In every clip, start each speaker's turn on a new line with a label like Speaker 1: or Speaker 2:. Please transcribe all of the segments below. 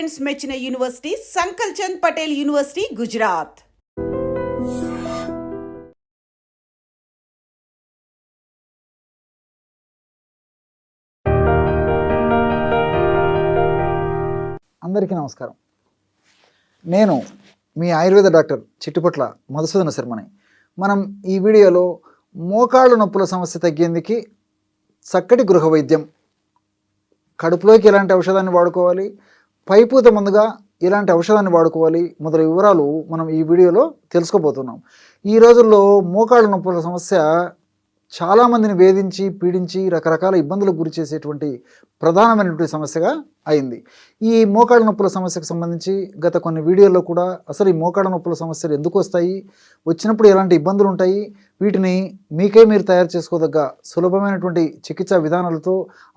Speaker 1: Parents మెచ్చిన university సంకల్ Chand Patel university Gujarat.
Speaker 2: అందరికీ నమస్కారం. నేను మీ ఆయుర్వేద డాక్టర్ చిట్టిపట్ల మధుసూదన శర్మని. మనం ఈ వీడియోలో మోకాళ్ళ నొప్పుల సమస్య తగ్గేందుకు చక్కటి గృహ వైద్యం, కడుపులోకి ఎలాంటి ఔషధాన్ని వాడుకోవాలి, పైపూత మందుగా ఎలాంటి ఔషధాన్ని వాడుకోవాలి మొదలైన వివరాలు మనం ఈ వీడియోలో తెలుసుకోబోతున్నాం. ఈ రోజుల్లో మోకాళ్ళ నొప్పుల సమస్య చాలామందిని వేధించి పీడించి రకరకాల ఇబ్బందులకు గురి చేసేటువంటి ప్రధానమైనటువంటి సమస్యగా అయింది. ఈ మోకాళ్ళ నొప్పుల సమస్యకు సంబంధించి గత కొన్ని వీడియోల్లో కూడా అసలు ఈ మోకాళ్ళ నొప్పుల సమస్యలు ఎందుకు వస్తాయి, వచ్చినప్పుడు ఎలాంటి ఇబ్బందులు ఉంటాయి, వీటిని మీకే మీరు తయారు చేసుకోదగ్గ సులభమైనటువంటి చికిత్సా విధానాలతో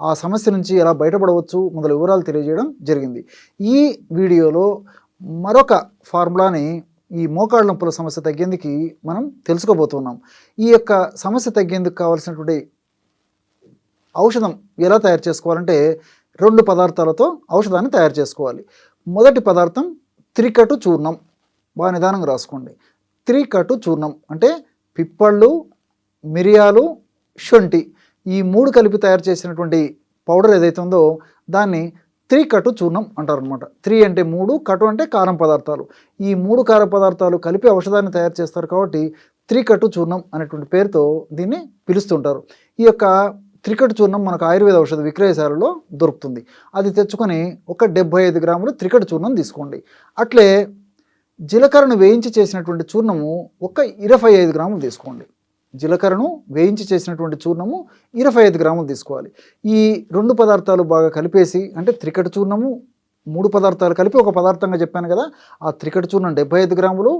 Speaker 2: ఆ సమస్య నుంచి ఎలా బయటపడవచ్చు మొదలు వివరాలు తెలియజేయడం జరిగింది. ఈ వీడియోలో మరొక ఫార్ములాని ఈ మోకాళ్ళ నొప్పుల సమస్య తగ్గేందుకు మనం తెలుసుకోబోతున్నాం. ఈ యొక్క సమస్య తగ్గేందుకు కావాల్సినటువంటి ఔషధం ఎలా తయారు చేసుకోవాలంటే 2 పదార్థాలతో ఔషధాన్ని తయారు చేసుకోవాలి. మొదటి పదార్థం త్రికటు చూర్ణం. బాగా నిదానంగా రాసుకోండి. త్రికటు చూర్ణం అంటే పిప్పళ్ళు, మిరియాలు, శొంఠి ఈ 3 కలిపి తయారు చేసినటువంటి పౌడర్ ఏదైతే ఉందో దాన్ని త్రికటు చూర్ణం అంటారనమాట. 3 అంటే 3, కటు అంటే కారం పదార్థాలు. ఈ 3 కారం పదార్థాలు కలిపి ఔషధాన్ని తయారు చేస్తారు కాబట్టి త్రికటు చూర్ణం అనేటువంటి పేరుతో దీన్ని పిలుస్తుంటారు. ఈ యొక్క త్రికటు చూర్ణం మనకు ఆయుర్వేద ఔషధ విక్రయశాలలో దొరుకుతుంది. అది తెచ్చుకొని ఒక 75 గ్రాములు త్రికటు చూర్ణం తీసుకోండి. అట్లే జీలకర్రను వేయించి చేసినటువంటి చూర్ణము ఒక 25 గ్రాములు తీసుకోండి. జీలకర్రను వేయించి చేసినటువంటి చూర్ణము 25 గ్రాములు తీసుకోవాలి. ఈ 2 పదార్థాలు బాగా కలిపేసి, అంటే త్రికటు చూర్ణము 3 పదార్థాలు కలిపి ఒక పదార్థంగా చెప్పాను కదా, ఆ త్రికటు చూర్ణం 75 గ్రాములు,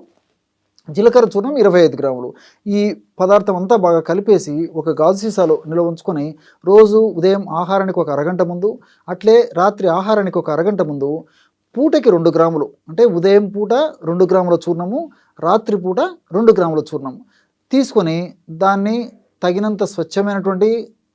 Speaker 2: జీలకర్ర చూర్ణం 25 గ్రాములు. ఈ పదార్థం అంతా బాగా కలిపేసి ఒక గాజు సీసాలో నిల్వ ఉంచుకొని రోజు ఉదయం ఆహారానికి ఒక అరగంట ముందు, అట్లే రాత్రి ఆహారానికి ఒక అరగంట ముందు పూటకి 2 గ్రాములు, అంటే ఉదయం పూట 2 గ్రాముల చూర్ణము, రాత్రి పూట 2 గ్రాముల చూర్ణము తీసుకొని దాన్ని తగినంత స్వచ్ఛమైనటువంటి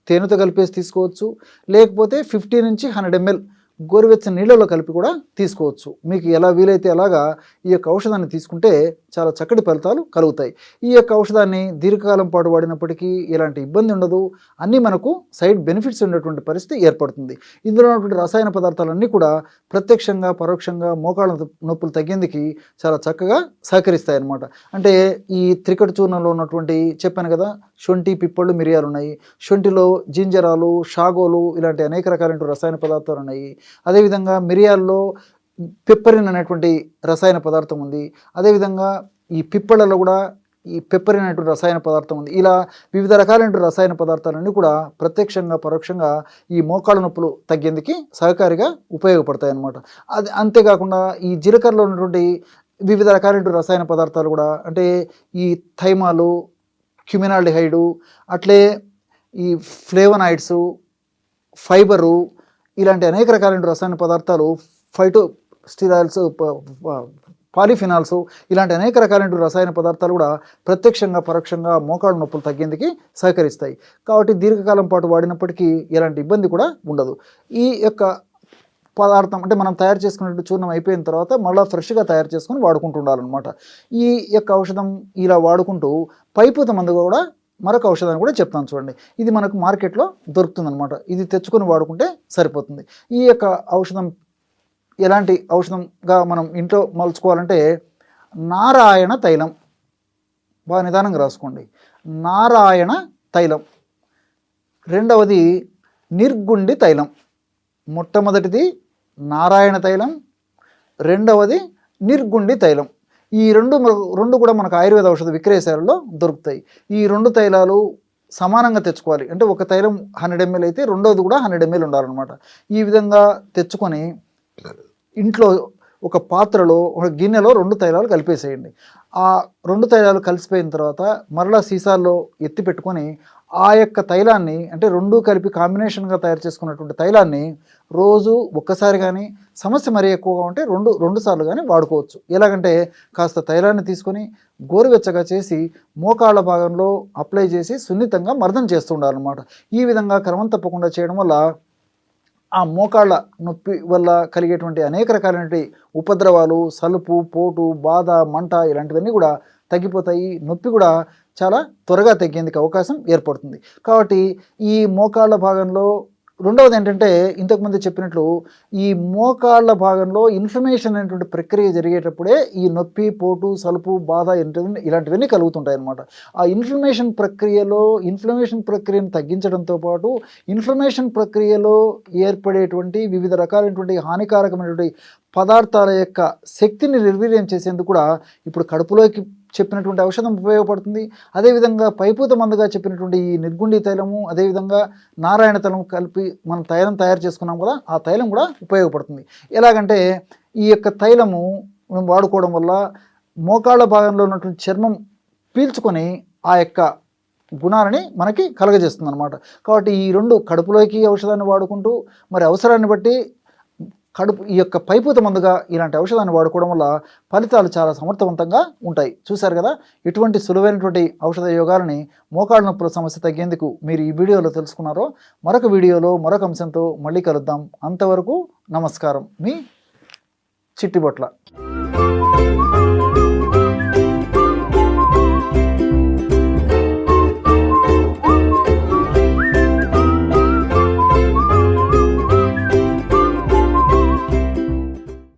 Speaker 2: తేనెతో కలిపేసి తీసుకోవచ్చు. లేకపోతే 50 నుంచి 100 ml గోరువెచ్చని నీళ్ళలో కలిపి కూడా తీసుకోవచ్చు. మీకు ఎలా వీలైతే అలాగా ఈ యొక్క ఔషధాన్ని తీసుకుంటే చాలా చక్కటి ఫలితాలు కలుగుతాయి. ఈ యొక్క ఔషధాన్ని దీర్ఘకాలం పాటు వాడినప్పటికీ ఎలాంటి ఇబ్బంది ఉండదు. అన్నీ మనకు సైడ్ బెనిఫిట్స్ ఉండేటువంటి పరిస్థితి ఏర్పడుతుంది. ఇందులో ఉన్నటువంటి రసాయన పదార్థాలన్నీ కూడా ప్రత్యక్షంగా పరోక్షంగా మోకాళ్ళ నొప్పులు తగ్గేందుకు చాలా చక్కగా సహకరిస్తాయి అన్నమాట. అంటే ఈ త్రికటు చూర్ణంలో ఉన్నటువంటి చెప్పాను కదా, శొంఠి, పిప్పళ్ళు, మిరియాలు ఉన్నాయి. శొంఠిలో జింజరాలు, షాగోలు ఇలాంటి అనేక రకాలైన రసాయన పదార్థాలు ఉన్నాయి. అదేవిధంగా మిరియాల్లో పెప్పరిన్ అనేటువంటి రసాయన పదార్థం ఉంది. అదేవిధంగా ఈ పిప్పళ్ళలో కూడా ఈ పెప్పరిన్ అనేటువంటి రసాయన పదార్థం ఉంది. ఇలా వివిధ రకాలైన రసాయన పదార్థాలన్నీ కూడా ప్రత్యక్షంగా పరోక్షంగా ఈ మోకాళ్ళ నొప్పులు తగ్గేందుకు సహకారిగా ఉపయోగపడతాయి అన్నమాట. అది అంతేకాకుండా ఈ జీలకర్రలో ఉన్నటువంటి వివిధ రకాలైన రసాయన పదార్థాలు కూడా, అంటే ఈ థైమాలు, క్యుమినాల్డిహైడు, అట్లే ఈ ఫ్లేవనాయిడ్స్, ఫైబరు ఇలాంటి అనేక రకాలైన రసాయన పదార్థాలు, ఫైటో స్టిరాయిల్స్, పాలిఫినాల్స్ ఇలాంటి అనేక రకాలైన రసాయన పదార్థాలు కూడా ప్రత్యక్షంగా పరోక్షంగా మోకాళ్ళ నొప్పులు తగ్గేందుకు సహకరిస్తాయి. కాబట్టి దీర్ఘకాలం పాటు వాడినప్పటికీ ఎలాంటి ఇబ్బంది కూడా ఉండదు. ఈ యొక్క పదార్థం అంటే మనం తయారు చేసుకునే చూర్ణం అయిపోయిన తర్వాత మళ్ళీ ఫ్రెష్గా తయారు చేసుకొని వాడుకుంటూ ఉండాలన్నమాట. ఈ యొక్క ఔషధం ఇలా వాడుకుంటూ పైపూత మందుగా కూడా మరొక ఔషధాన్ని కూడా చెప్తాను చూడండి. ఇది మనకు మార్కెట్లో దొరుకుతుందన్నమాట. ఇది తెచ్చుకొని వాడుకుంటే సరిపోతుంది. ఈ యొక్క ఔషధం ఎలాంటి ఔషధంగా మనం ఇంట్లో మలుచుకోవాలంటే నారాయణ తైలం. బాగా నిదానంగా రాసుకోండి. నారాయణ తైలం. రెండవది నిర్గుండి తైలం. మొట్టమొదటిది నారాయణ తైలం, రెండవది నిర్గుండి తైలం. ఈ రెండు కూడా మనకు ఆయుర్వేద ఔషధ విక్రయశాలలో దొరుకుతాయి. ఈ 2 తైలాలు సమానంగా తెచ్చుకోవాలి. అంటే ఒక తైలం 100 ml అయితే రెండోది కూడా 100 ml ఉండాలన్నమాట. ఈ విధంగా తెచ్చుకొని ఇంట్లో ఒక పాత్రలో, ఒక గిన్నెలో 2 తైలాలు కలిపేసేయండి. ఆ 2 తైలాలు కలిసిపోయిన తర్వాత మరలా సీసాల్లో ఎత్తి పెట్టుకొని ఆ యొక్క తైలాన్ని, అంటే 2 కలిపి కాంబినేషన్గా తయారు చేసుకున్నటువంటి తైలాన్ని రోజు ఒక్కసారి కానీ, సమస్య మరీ ఎక్కువగా ఉంటే 2 సార్లు కానీ వాడుకోవచ్చు. ఎలాగంటే కాస్త తైలాన్ని తీసుకొని గోరువెచ్చగా చేసి మోకాళ్ళ భాగంలో అప్లై చేసి సున్నితంగా మర్దన చేస్తూ ఉండాలన్నమాట. ఈ విధంగా క్రమం తప్పకుండా చేయడం వల్ల ఆ మోకాళ్ళ నొప్పి వల్ల కలిగేటువంటి అనేక రకాలైనటువంటి ఉపద్రవాలు, సలుపు, పోటు, బాధ, మంట ఇలాంటివన్నీ కూడా తగ్గిపోతాయి. నొప్పి కూడా చాలా త్వరగా తగ్గేందుకు అవకాశం ఏర్పడుతుంది. కాబట్టి ఈ మోకాళ్ళ భాగంలో రెండవది ఏంటంటే, ఇంతకుముందు చెప్పినట్లు ఈ మోకాళ్ళ భాగంలో ఇన్ఫ్లమేషన్ అనేటువంటి ప్రక్రియ జరిగేటప్పుడే ఈ నొప్పి, పోటు, సలుపు, బాధ ఇలాంటివన్నీ కలుగుతుంటాయి అన్నమాట. ఆ ఇన్ఫ్లమేషన్ ప్రక్రియను తగ్గించడంతో పాటు ఇన్ఫ్లమేషన్ ప్రక్రియలో ఏర్పడేటువంటి వివిధ రకాలైనటువంటి హానికారకమైనటువంటి పదార్థాల యొక్క శక్తిని నిర్వీర్యం చేసేందుకు కూడా ఇప్పుడు కడుపులోకి చెప్పినటువంటి ఔషధం ఉపయోగపడుతుంది. అదేవిధంగా పైపూత మందుగా చెప్పినటువంటి ఈ నిర్గుండి తైలము, అదేవిధంగా నారాయణ తైలం కలిపి మనం తైలం తయారు చేసుకున్నాం కదా, ఆ తైలం కూడా ఉపయోగపడుతుంది. ఎలాగంటే ఈ యొక్క తైలము మనం వాడుకోవడం వల్ల మోకాళ్ళ భాగంలో ఉన్నటువంటి చర్మం పీల్చుకొని ఆ యొక్క గుణాలని మనకి కలగజేస్తుంది అనమాట. కాబట్టి ఈ రెండు కడుపులోకి ఔషధాన్ని వాడుకుంటూ మరి అవసరాన్ని బట్టి ఈ యొక్క పైపూత మందుగా ఇలాంటి ఔషధాన్ని వాడుకోవడం వల్ల ఫలితాలు చాలా సమర్థవంతంగా ఉంటాయి. చూశారు కదా, ఇటువంటి సులువైనటువంటి ఔషధ యోగాలని మోకాళ్ళ నొప్పుల సమస్య తగ్గేందుకు మీరు ఈ వీడియోలో తెలుసుకున్నారో. మరొక వీడియోలో మరొక అంశంతో మళ్ళీ కలుద్దాం. అంతవరకు నమస్కారం. మీ చిట్టిబొట్ల.